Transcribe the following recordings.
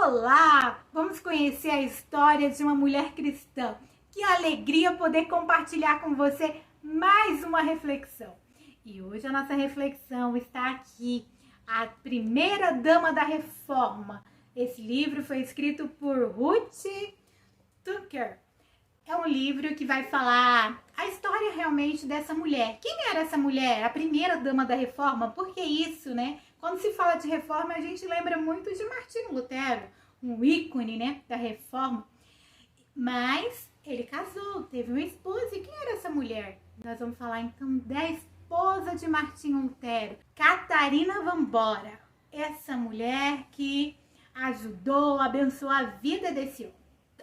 Olá! Vamos conhecer a história de uma mulher cristã. Que alegria poder compartilhar com você mais uma reflexão. E hoje a nossa reflexão está aqui, a primeira dama da reforma. Esse livro foi escrito por Ruth Tucker. É um livro que vai falar a história realmente dessa mulher. Quem era essa mulher? A primeira dama da reforma? Por que isso, né? Quando se fala de reforma, a gente lembra muito de Martinho Lutero, um ícone, né, da reforma. Mas ele casou, teve uma esposa. E quem era essa mulher? Nós vamos falar então da esposa de Martinho Lutero, Catarina van Bora. Essa mulher que ajudou, abençoou a vida desse homem.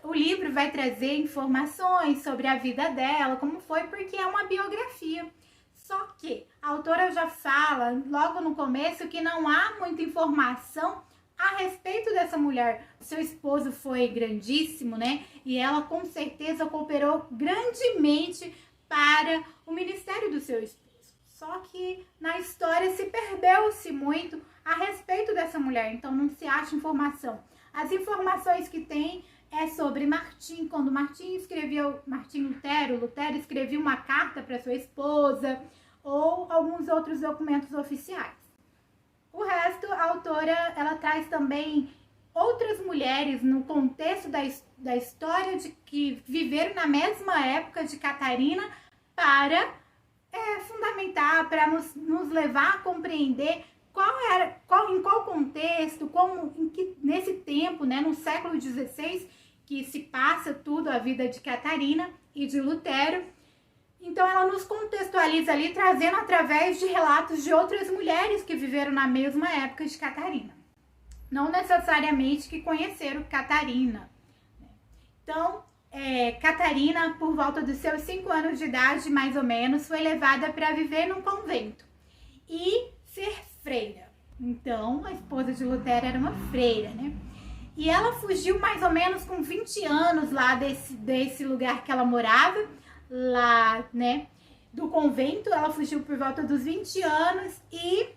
O livro vai trazer informações sobre a vida dela, como foi, porque é uma biografia. Só que a autora já fala logo no começo que não há muita informação a respeito dessa mulher. Seu esposo foi grandíssimo, né? E ela com certeza cooperou grandemente para o ministério do seu esposo. Só que na história se perdeu-se muito a respeito dessa mulher, então não se acha informação. As informações que tem é sobre Martim, quando Martim Lutero escreveu uma carta para sua esposa, ou alguns outros documentos oficiais. O resto, a autora, ela traz também outras mulheres no contexto da história de que viveram na mesma época de Catarina para fundamentar, para nos levar a compreender em qual contexto, nesse tempo, né, no século XVI, que se passa tudo a vida de Catarina e de Lutero. Então ela nos contextualiza ali, trazendo através de relatos de outras mulheres que viveram na mesma época de Catarina. Não necessariamente que conheceram Catarina. Então, Catarina, por volta dos seus 5 anos de idade, mais ou menos, foi levada para viver num convento e ser freira. Então, a esposa de Lutero era uma freira, né? E ela fugiu mais ou menos com 20 anos lá desse lugar que ela morava, lá, né, do convento. Ela fugiu por volta dos 20 anos e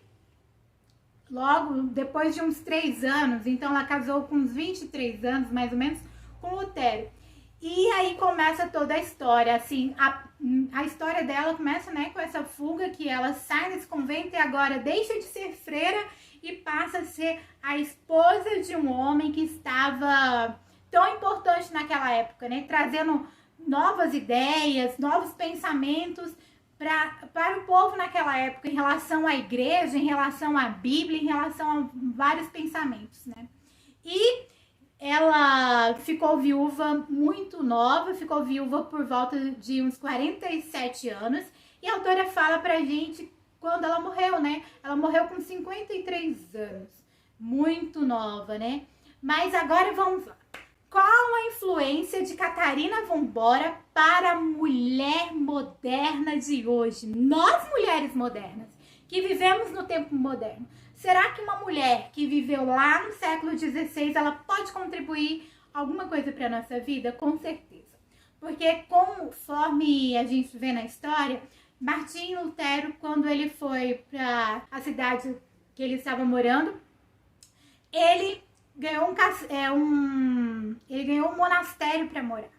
logo depois de uns 3 anos, então ela casou com uns 23 anos, mais ou menos, com Lutero. E aí começa toda a história, assim, a história dela começa, né, com essa fuga que ela sai desse convento e agora deixa de ser freira e passa a ser a esposa de um homem que estava tão importante naquela época, né, trazendo novas ideias, novos pensamentos para o povo naquela época, em relação à igreja, em relação à Bíblia, em relação a vários pensamentos, né. E ela ficou viúva muito nova, ficou viúva por volta de uns 47 anos. E a autora fala pra gente quando ela morreu, né? Ela morreu com 53 anos, muito nova, né? Mas agora vamos lá. Qual a influência de Catarina van Bora para a mulher moderna de hoje? Nós, mulheres modernas, que vivemos no tempo moderno. Será que uma mulher que viveu lá no século XVI, ela pode contribuir alguma coisa para a nossa vida? Com certeza. Porque conforme a gente vê na história, Martinho Lutero, quando ele foi para a cidade que ele estava morando, ele ganhou um monastério para morar.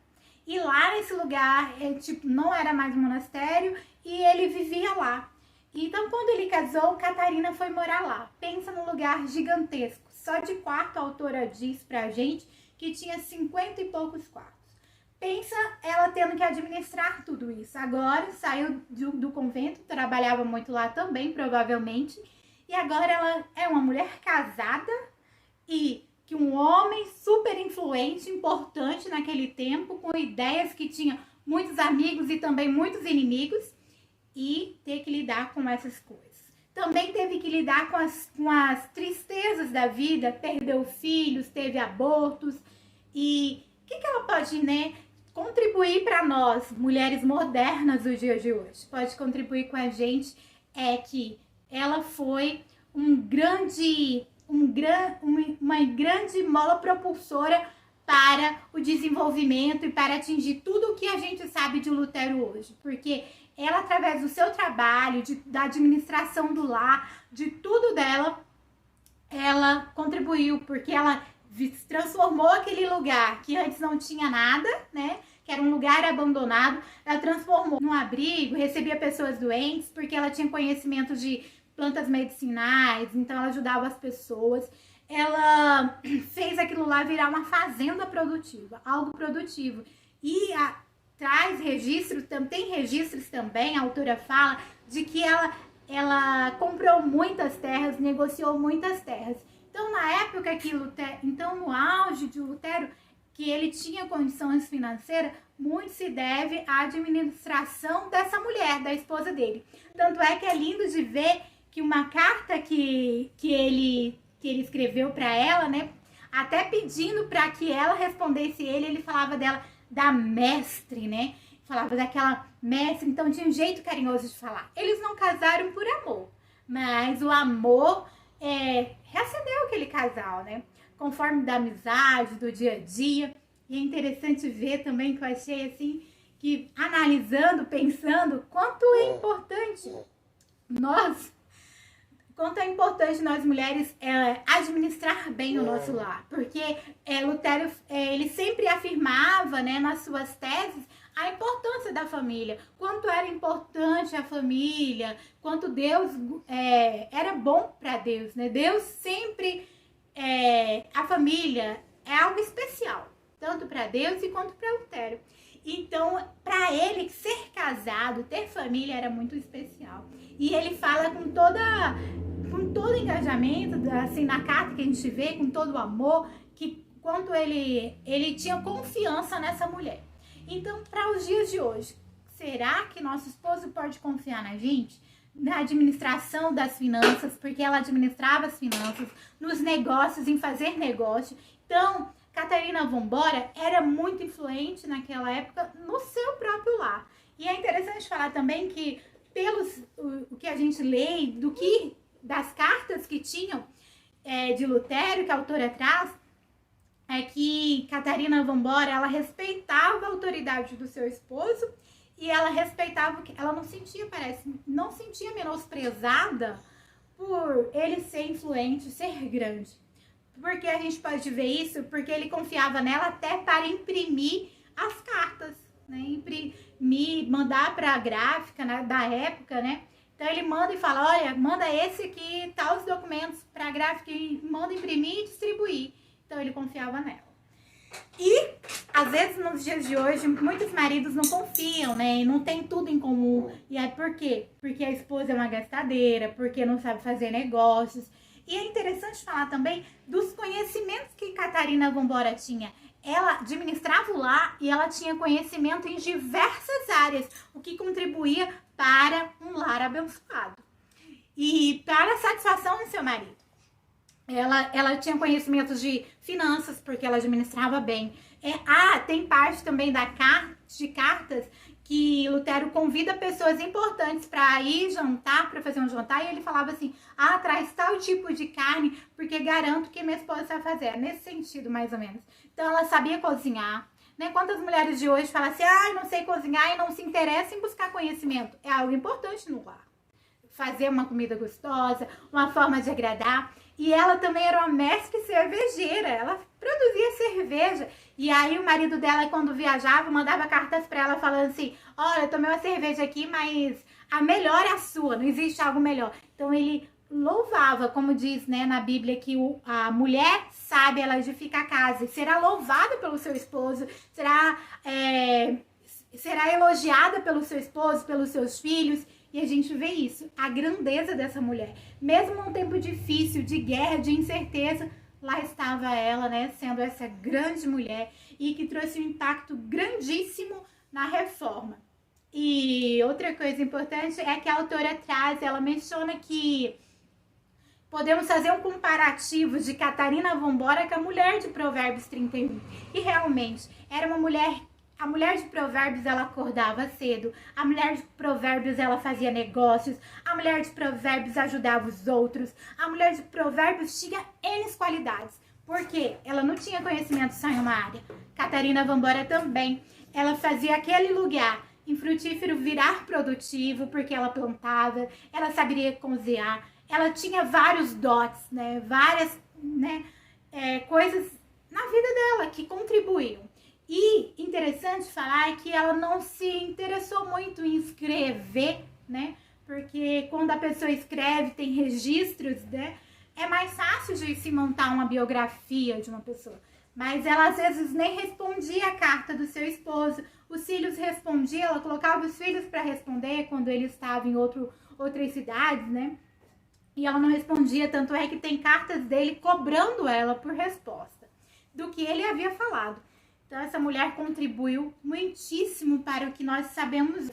E lá nesse lugar, não era mais um monastério e ele vivia lá. Então, quando ele casou, Catarina foi morar lá. Pensa num lugar gigantesco. Só de quarto a autora diz pra gente que tinha 50 e poucos quartos. Pensa ela tendo que administrar tudo isso. Agora saiu do convento, trabalhava muito lá também, provavelmente. E agora ela é uma mulher casada e que um homem super influente, importante naquele tempo, com ideias que tinha muitos amigos e também muitos inimigos. E ter que lidar com essas coisas. Também teve que lidar com as tristezas da vida, perdeu filhos, teve abortos. E o que ela pode, né, contribuir para nós, mulheres modernas do dia de hoje? Pode contribuir com a gente é que ela foi uma grande mola propulsora para o desenvolvimento e para atingir tudo o que a gente sabe de Lutero hoje. Porque ela, através do seu trabalho, da administração do lar, de tudo dela, ela contribuiu, porque ela transformou aquele lugar que antes não tinha nada, né? Que era um lugar abandonado, ela transformou num abrigo, recebia pessoas doentes, porque ela tinha conhecimento de plantas medicinais, então ela ajudava as pessoas. Ela fez aquilo lá virar uma fazenda produtiva, algo produtivo. E traz registros, tem registros também, a autora fala, de que ela comprou muitas terras, negociou muitas terras. Então, na época que Lutero, então no auge de Lutero, que ele tinha condições financeiras, muito se deve à administração dessa mulher, da esposa dele. Tanto é que é lindo de ver que uma carta que ele escreveu para ela, né, até pedindo para que ela respondesse ele falava dela, da mestre, né, falava daquela mestre, então tinha um jeito carinhoso de falar. Eles não casaram por amor, mas o amor reacendeu aquele casal, né, conforme da amizade, do dia a dia. E é interessante ver também, que eu achei assim, que analisando, pensando, quanto é importante nós mulheres administrar bem o nosso lar. Porque Lutero, ele sempre afirmava, né, nas suas teses, a importância da família. Quanto era importante a família, quanto Deus era bom para Deus, né? Deus sempre, a família é algo especial, tanto para Deus e quanto para Lutero. Então, para ele, ser casado, ter família era muito especial. E ele fala com todo engajamento, assim, na carta que a gente vê, com todo o amor, que quanto ele tinha confiança nessa mulher. Então, para os dias de hoje, será que nosso esposo pode confiar na gente? Na administração das finanças, porque ela administrava as finanças, nos negócios, em fazer negócio. Então, Catarina Vambora era muito influente naquela época no seu próprio lar. E é interessante falar também que, o que a gente lê, das cartas que tinham de Lutero, que a autora traz, é que Catarina Vambora, ela respeitava a autoridade do seu esposo e ela respeitava, ela não sentia menosprezada por ele ser influente, ser grande. Porque a gente pode ver isso, porque ele confiava nela até para imprimir as cartas, né? Imprimir, mandar para a gráfica, né, da época, né? Então ele manda e fala, olha, manda esse aqui, tá os documentos para a gráfica e manda imprimir e distribuir. Então ele confiava nela. E às vezes nos dias de hoje muitos maridos não confiam, né? E não tem tudo em comum. E aí por quê? Porque a esposa é uma gastadeira, porque não sabe fazer negócios. E é interessante falar também dos conhecimentos que Catarina Vambora tinha. Ela administrava o lar e ela tinha conhecimento em diversas áreas, o que contribuía para um lar abençoado. E para a satisfação do seu marido. Ela tinha conhecimentos de finanças, porque ela administrava bem. Tem parte também de cartas que Lutero convida pessoas importantes para ir jantar, para fazer um jantar, e ele falava assim, traz tal tipo de carne, porque garanto que minha esposa vai fazer. Nesse sentido, mais ou menos. Então, ela sabia cozinhar, né? Quantas mulheres de hoje falam assim, não sei cozinhar e não se interessam em buscar conhecimento? É algo importante no lar. Fazer uma comida gostosa, uma forma de agradar. E ela também era uma mestre cervejeira, ela produzia cerveja. E aí o marido dela, quando viajava, mandava cartas para ela falando assim, olha, eu tomei uma cerveja aqui, mas a melhor é a sua, não existe algo melhor. Então ele louvava, como diz, né, na Bíblia, que a mulher sabe, ela edifica a casa e será louvada pelo seu esposo, será elogiada pelo seu esposo, pelos seus filhos. E a gente vê isso, a grandeza dessa mulher. Mesmo num tempo difícil, de guerra, de incerteza, lá estava ela, né, sendo essa grande mulher e que trouxe um impacto grandíssimo na reforma. E outra coisa importante é que a autora traz, ela menciona que podemos fazer um comparativo de Catarina Vambora com a mulher de Provérbios 31. E realmente, era uma mulher. A mulher de Provérbios, ela acordava cedo. A mulher de Provérbios, ela fazia negócios. A mulher de Provérbios ajudava os outros. A mulher de Provérbios tinha N qualidades. Por quê? Ela não tinha conhecimento só em uma área. Catarina Vambora também. Ela fazia aquele lugar infrutífero virar produtivo, porque ela plantava. Ela saberia cozinhar. Ela tinha vários dotes, né? Várias, né, coisas na vida dela, que contribuíam. E interessante falar que ela não se interessou muito em escrever, né? Porque quando a pessoa escreve, tem registros, né? É mais fácil de se montar uma biografia de uma pessoa. Mas ela às vezes nem respondia a carta do seu esposo. Os filhos respondiam, ela colocava os filhos para responder quando ele estava em outras cidades, né? E ela não respondia, tanto é que tem cartas dele cobrando ela por resposta do que ele havia falado. Então, essa mulher contribuiu muitíssimo para o que nós sabemos.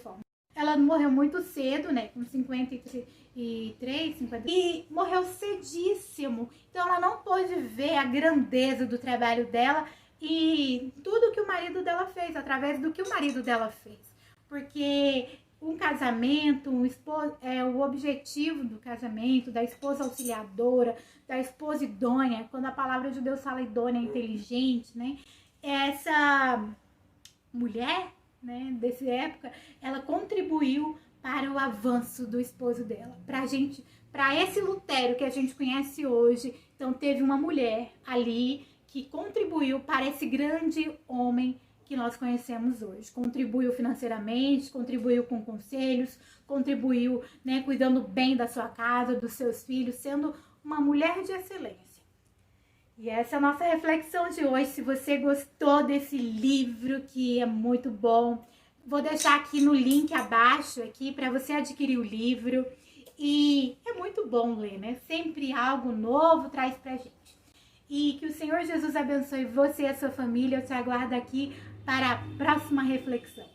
Ela morreu muito cedo, né? Com 53, 50. E morreu cedíssimo. Então, ela não pôde ver a grandeza do trabalho dela e tudo que o marido dela fez, através do que o marido dela fez. Porque um casamento, o objetivo do casamento, da esposa auxiliadora, da esposa idônea, quando a palavra de Deus fala idônea, inteligente, né? Essa mulher, né, dessa época, ela contribuiu para o avanço do esposo dela, para esse Lutero que a gente conhece hoje. Então teve uma mulher ali que contribuiu para esse grande homem que nós conhecemos hoje. Contribuiu financeiramente, contribuiu com conselhos, contribuiu, né, cuidando bem da sua casa, dos seus filhos, sendo uma mulher de excelência. E essa é a nossa reflexão de hoje. Se você gostou desse livro, que é muito bom, vou deixar aqui no link abaixo aqui para você adquirir o livro. E é muito bom ler, né? Sempre algo novo traz pra gente. E que o Senhor Jesus abençoe você e a sua família. Eu te aguardo aqui para a próxima reflexão.